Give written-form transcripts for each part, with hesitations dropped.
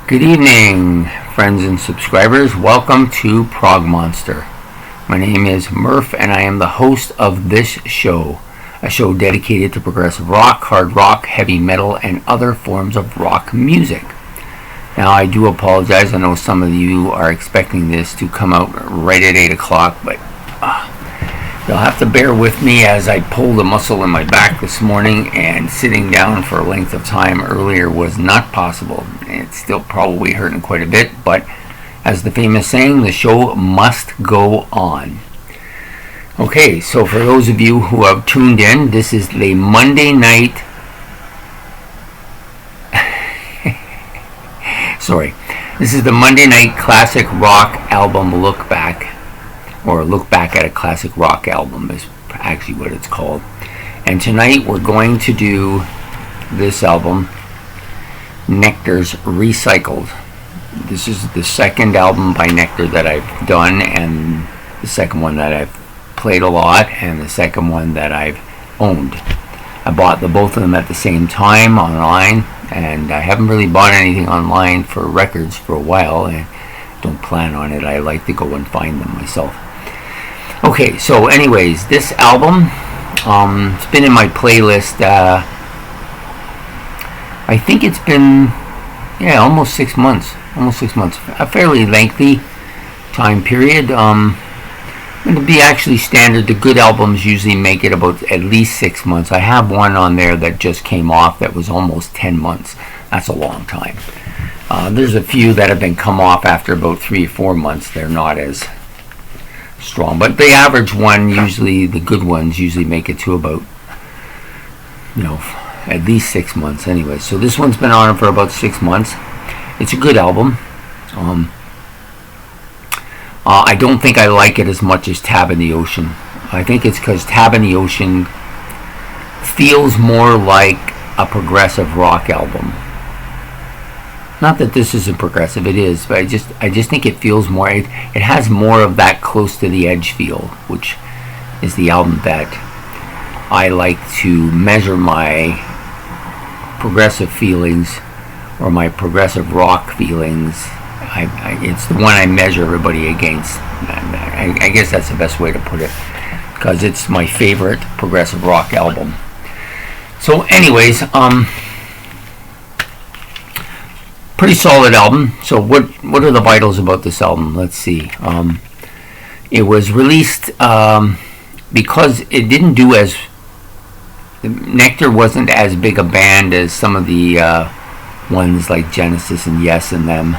Good evening, friends and subscribers. Welcome to Prog Monster. My name is Murph, and I am the host of this show, a show dedicated to progressive rock, hard rock, heavy metal, and other forms of rock music. Now, I do apologize. I know some of you are expecting this to come out right at 8 o'clock, but you'll have to bear with me as I pulled a muscle in my back this morning, and sitting down for a length of time earlier was not possible. It's still probably hurting quite a bit, but as the famous saying, the show must go on. Okay, so for those of you who have tuned in, this is the Monday night this is the Monday night classic rock album look back, or look back at a classic rock album is actually what it's called. And tonight we're going to do this album, Nektar's Recycled. This is the second album by Nektar that I've done, and the second one that I've played a lot, and the second one that I've owned. I bought both of them at the same time online, and I haven't really bought anything online for records for a while, and don't plan on it. I like to go and find them myself. Okay, so anyways, this album, it's been in my playlist, I think it's been, almost 6 months, a fairly lengthy time period. And to be actually standard, the good albums usually make it about at least 6 months. I have one on there that just came off that was almost 10 months. That's a long time. There's a few that have been come off after about 3 or 4 months. They're not as strong, but the average one, usually the good ones, usually make it to about at least 6 months anyway. So this one's been on for about 6 months. It's a good album. I don't think I like it as much as Tab in the Ocean. I think it's because Tab in the Ocean feels more like a progressive rock album. Not that this isn't progressive, it is, but I just think it feels more, it has more of that close to the edge feel, which is the album that I like to measure my progressive feelings, or my progressive rock feelings. It's the one I measure everybody against. I guess that's the best way to put it, because it's my favorite progressive rock album. So anyways, pretty solid album. So what are the vitals about this album? Let's see. It was released because it didn't do as, Nektar wasn't as big a band as some of the ones like Genesis and Yes and them,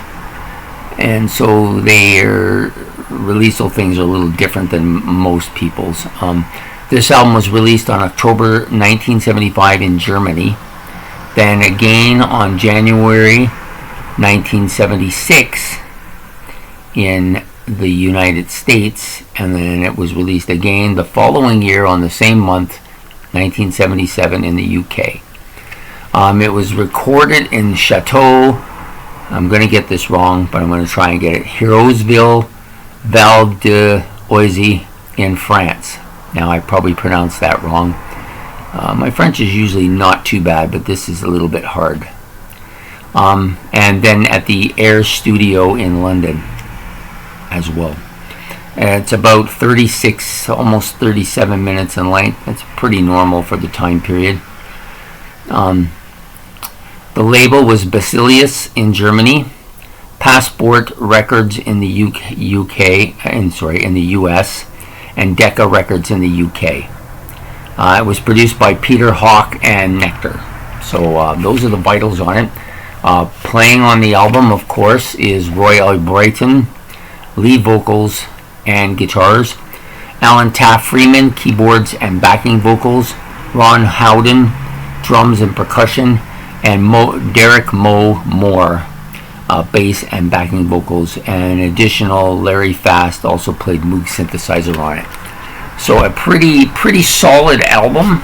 and so their releasal things are a little different than most people's. This album was released on October 1975 in Germany, then again on January 1976 in the United States, and then it was released again the following year on the same month, 1977, in the UK. It was recorded in Chateau, I'm going to get this wrong, but I'm going to try and get it, Hirosville, Val d'Oise in France. Now, I probably pronounced that wrong. My French is usually not too bad, but this is a little bit hard. And then at the Air Studio in London as well. It's about 36, almost 37 minutes in length. That's pretty normal for the time period. The label was Basilius in Germany, Passport Records in the in the US, and Decca Records in the UK. It was produced by Peter Hawke and Nektar. So those are the vitals on it. Playing on the album, of course, is Roy Albrighton, lead vocals and guitars, Alan Taft Freeman, keyboards and backing vocals, Ron Howden, drums and percussion, and Derek Moore, bass and backing vocals, and an additional Larry Fast also played Moog synthesizer on it. So a pretty solid album.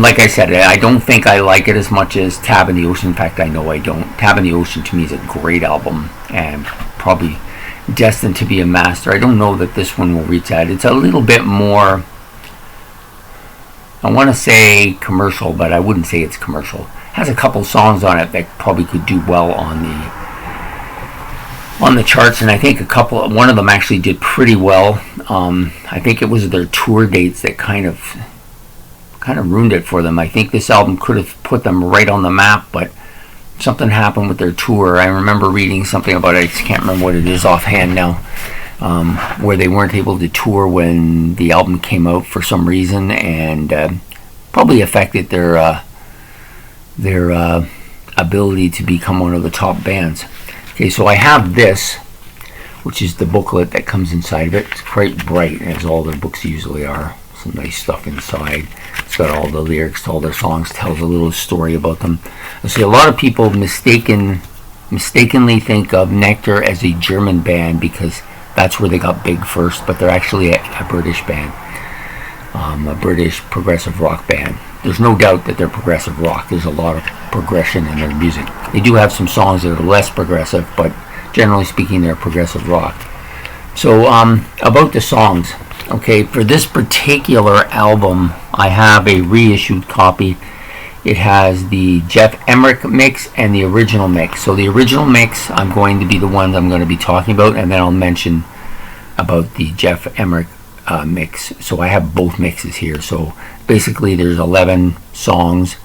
Like I said, I don't think I like it as much as Tab in the Ocean. In fact, I know I don't. Tab in the Ocean to me is a great album and probably destined to be a master. I don't know that this one will reach that. It's a little bit more, I want to say commercial, but I wouldn't say it's commercial. has a couple songs on it that probably could do well on the charts, and I think one of them actually did pretty well. I think it was their tour dates that kind of ruined it for them. I think this album could have put them right on the map, but something happened with their tour. I remember reading something about it. I just can't remember what it is offhand now, where they weren't able to tour when the album came out for some reason, and probably affected their ability to become one of the top bands. Okay, so I have this, which is the booklet that comes inside of it. It's quite bright, as all their books usually are. Some nice stuff inside. It's got all the lyrics to all their songs, tells a little story about them. I see a lot of people mistakenly think of Nektar as a German band because that's where they got big first, but they're actually a British band, a British progressive rock band. There's no doubt that they're progressive rock. There's a lot of progression in their music. They do have some songs that are less progressive, but generally speaking, they're progressive rock. So about the songs. Okay, for this particular album, I have a reissued copy. It has the Jeff Emerick mix and the original mix. So the original mix, I'm going to be the ones I'm going to be talking about, and then I'll mention about the Jeff Emerick mix. So I have both mixes here. So basically there's 11 songs,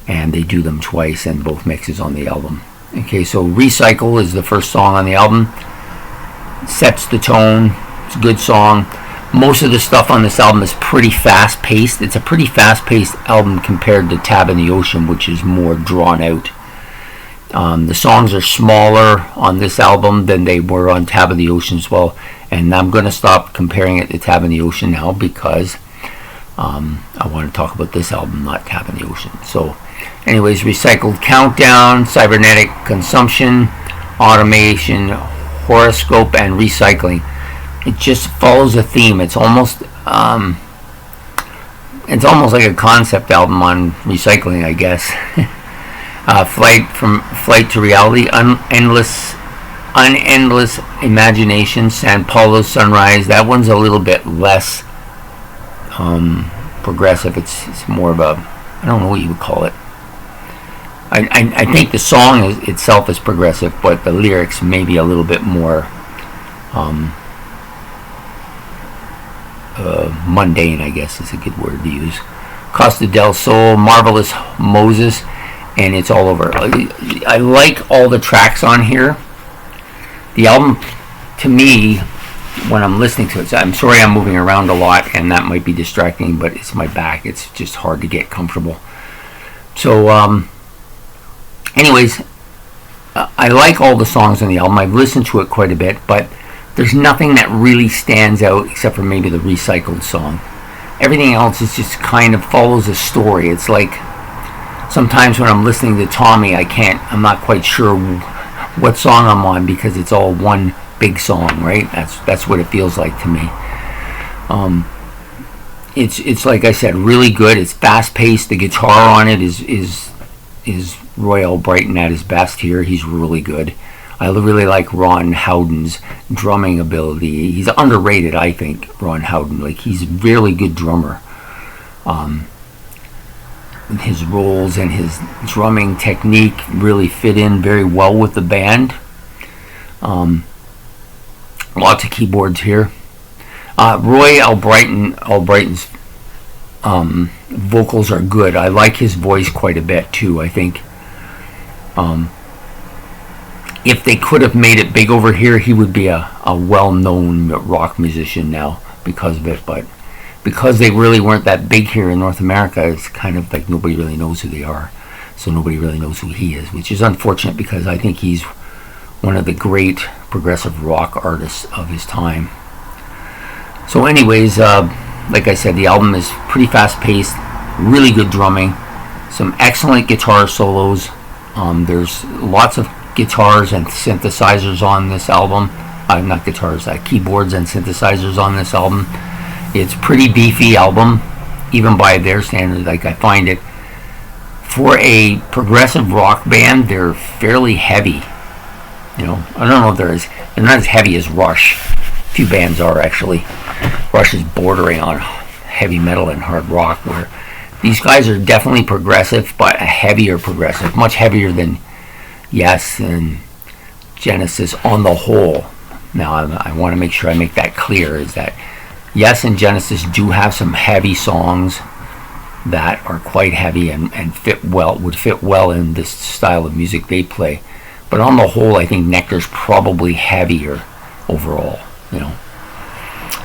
and they do them twice, and both mixes on the album. Okay, so Recycle is the first song on the album. Sets the tone. It's a good song. Most of the stuff on this album is pretty fast-paced. It's a pretty fast-paced album compared to Tab in the Ocean, which is more drawn out. The songs are smaller on this album than they were on Tab in the Ocean as well. And I'm going to stop comparing it to Tab in the Ocean now because I want to talk about this album, not Tab in the Ocean. So, anyways, Recycled Countdown, Cybernetic Consumption, Automation, Horoscope, and Recycling. It just follows a theme. It's almost like a concept album on recycling, I guess. Flight to Reality, Unendless Imagination, San Paulo Sunrise. That one's a little bit less progressive. It's more of a, I don't know what you would call it. I think the song itself is progressive, but the lyrics may be a little bit more mundane, I guess is a good word to use. Costa del Sol, Marvelous Moses, and it's all over. I like all the tracks on here. The album, to me, when I'm listening to it, I'm sorry I'm moving around a lot, and that might be distracting, but it's my back. It's just hard to get comfortable. So, anyways, I like all the songs on the album. I've listened to it quite a bit, but there's nothing that really stands out except for maybe the Recycled song. Everything else is just kind of follows a story. It's like sometimes when I'm listening to Tommy, I'm not quite sure what song I'm on because it's all one big song, right? That's what it feels like to me. It's like I said, really good. It's fast paced. The guitar on it is Roy Albrighton at his best here. He's really good. I really like Ron Howden's drumming ability. He's underrated, I think, Ron Howden. Like, he's a really good drummer. His rolls and his drumming technique really fit in very well with the band. Lots of keyboards here. Roy Albrighton's vocals are good. I like his voice quite a bit too. I think if they could have made it big over here, he would be a well-known rock musician now because of it. But because they really weren't that big here in North America, it's kind of like nobody really knows who they are. So nobody really knows who he is, which is unfortunate because I think he's one of the great progressive rock artists of his time. So anyways, like I said, the album is pretty fast-paced, really good drumming, some excellent guitar solos. There's lots of guitars and synthesizers on this album. Not guitars, keyboards and synthesizers on this album. It's a pretty beefy album, even by their standards. Like, I find it, for a progressive rock band, they're fairly heavy. You know, I don't know if they're not as heavy as Rush. A few bands are, actually. Rush is bordering on heavy metal and hard rock, where These guys are definitely progressive, but a heavier progressive, much heavier than Yes and Genesis on the whole. Now, I want to make sure I make that clear, is that Yes and Genesis do have some heavy songs that are quite heavy and would fit well in this style of music they play. But on the whole, I think Nektar's probably heavier overall, you know.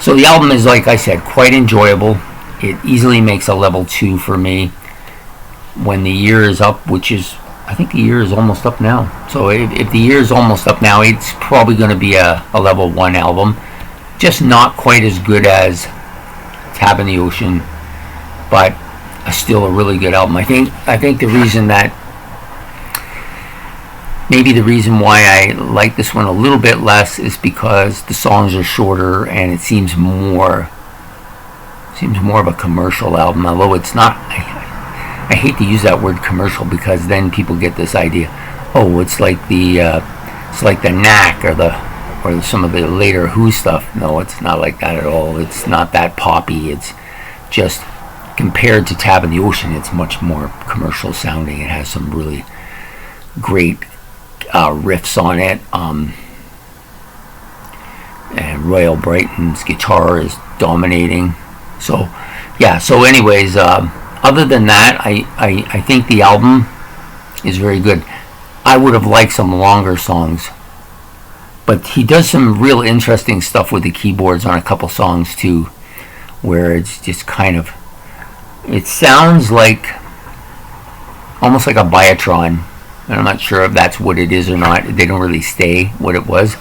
So the album is, like I said, quite enjoyable. It easily makes a level 2 for me. When the year is up, which is, I think the year is almost up now. So if the year is almost up now, it's probably going to be a level 1 album. Just not quite as good as Tab in the Ocean, but still a really good album. I think the reason that maybe the reason why I like this one a little bit less is because the songs are shorter and it seems more of a commercial album. Although it's not. I hate to use that word commercial, because then people get this idea, oh, it's like the Knack or some of the later Who stuff. No, it's not like that at all. It's not that poppy. It's just, compared to Tab in the Ocean, it's much more commercial sounding. It has some really great riffs on it. And Royal Brighton's guitar is dominating. So, yeah. So, anyways, other than that, I think the album is very good. I would have liked some longer songs, but he does some real interesting stuff with the keyboards on a couple songs too, where it's just kind of, it sounds like almost like a Biotron, and I'm not sure if that's what it is or not. They don't really say what it was,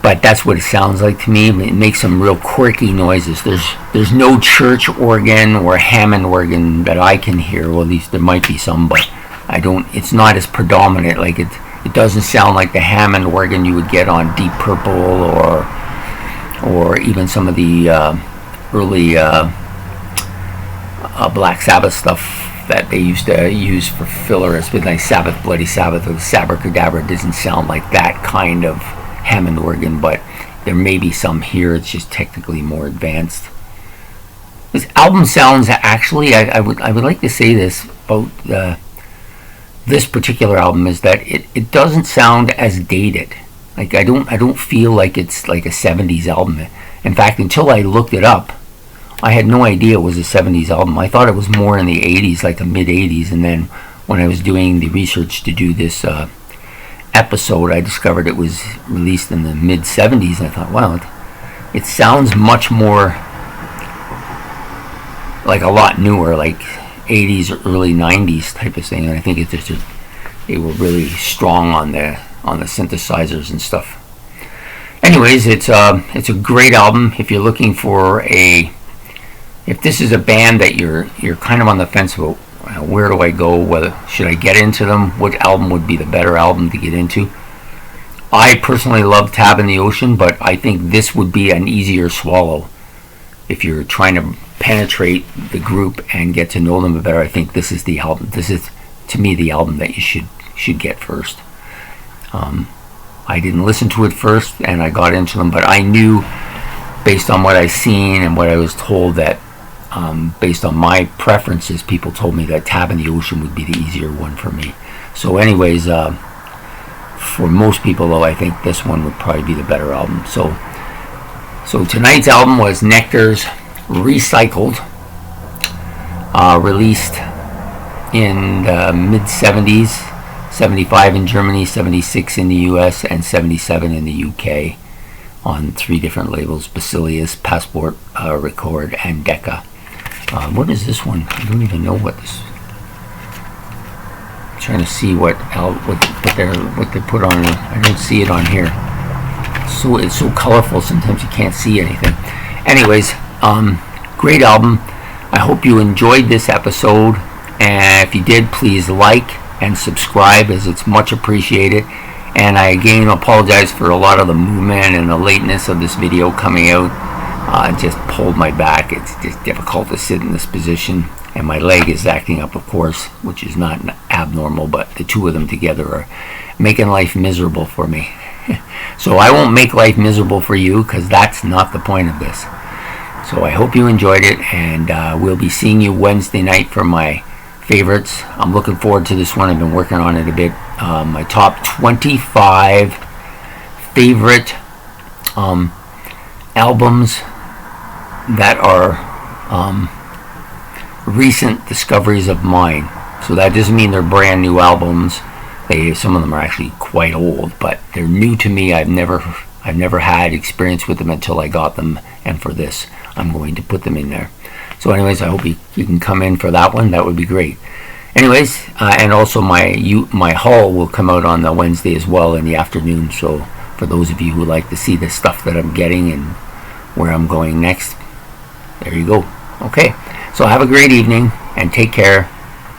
but that's what it sounds like to me. It makes some real quirky noises. There's no church organ or Hammond organ that I can hear. Well, at least there might be some, but it's not as predominant. Like it doesn't sound like the Hammond organ you would get on Deep Purple or even some of the early Black Sabbath stuff that they used to use for filler, as with like Sabbath, Bloody Sabbath, or the Sabracadabra. It doesn't sound like that kind of Hammond organ, but there may be some here. It's just technically more advanced. This album sounds, actually, I would like to say this about this particular album, is that it doesn't sound as dated. Like I don't feel like it's like a 70s album. In fact, until I looked it up, I had no idea it was a 70s album. I thought it was more in the 80s, like the mid 80s, and then when I was doing the research to do this episode, I discovered it was released in the mid 70s, and I thought, wow, it sounds much more like a lot newer, like 80s or early 90s type of thing. And I think they were really strong on the synthesizers and stuff. Anyways, it's a great album. If you're looking for if this is a band that you're kind of on the fence about, where do I go? Whether should I get into them? What album would be the better album to get into? I personally love Tab in the Ocean, but I think this would be an easier swallow if you're trying to penetrate the group and get to know them better. I think this is the album. This is, to me, the album that you should get first. I didn't listen to it first, and I got into them, but I knew, based on what I seen and what I was told, that based on my preferences, people told me that Tab in the Ocean would be the easier one for me. So anyways, for most people, though, I think this one would probably be the better album. So tonight's album was Nektar's Recycled, released in the mid-70s, 75 in Germany, 76 in the US, and 77 in the UK, on 3 different labels: Basilius, Passport Record, and Decca. What is this one? I don't even know what this. I'm trying to see what they put on. I don't see it on here. So it's so colorful. Sometimes you can't see anything. Anyways, great album. I hope you enjoyed this episode, and if you did, please like and subscribe, as it's much appreciated. And I again apologize for a lot of the movement and the lateness of this video coming out. I just pulled my back. It's just difficult to sit in this position, and my leg is acting up, of course, which is not abnormal, but the two of them together are making life miserable for me. So I won't make life miserable for you, because that's not the point of this. So I hope you enjoyed it, and we'll be seeing you Wednesday night for my favorites. I'm looking forward to this one. I've been working on it a bit. My top 25 favorite albums that are recent discoveries of mine. So that doesn't mean they're brand new albums. Some of them are actually quite old, but they're new to me. I've never had experience with them until I got them, and for this I'm going to put them in there. So anyways, I hope you can come in for that one. That would be great. Anyways, and also my haul will come out on the Wednesday as well in the afternoon. So for those of you who like to see the stuff that I'm getting and where I'm going next, there you go. Okay, so have a great evening and take care.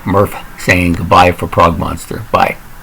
Murph saying goodbye for Prog Monster. Bye.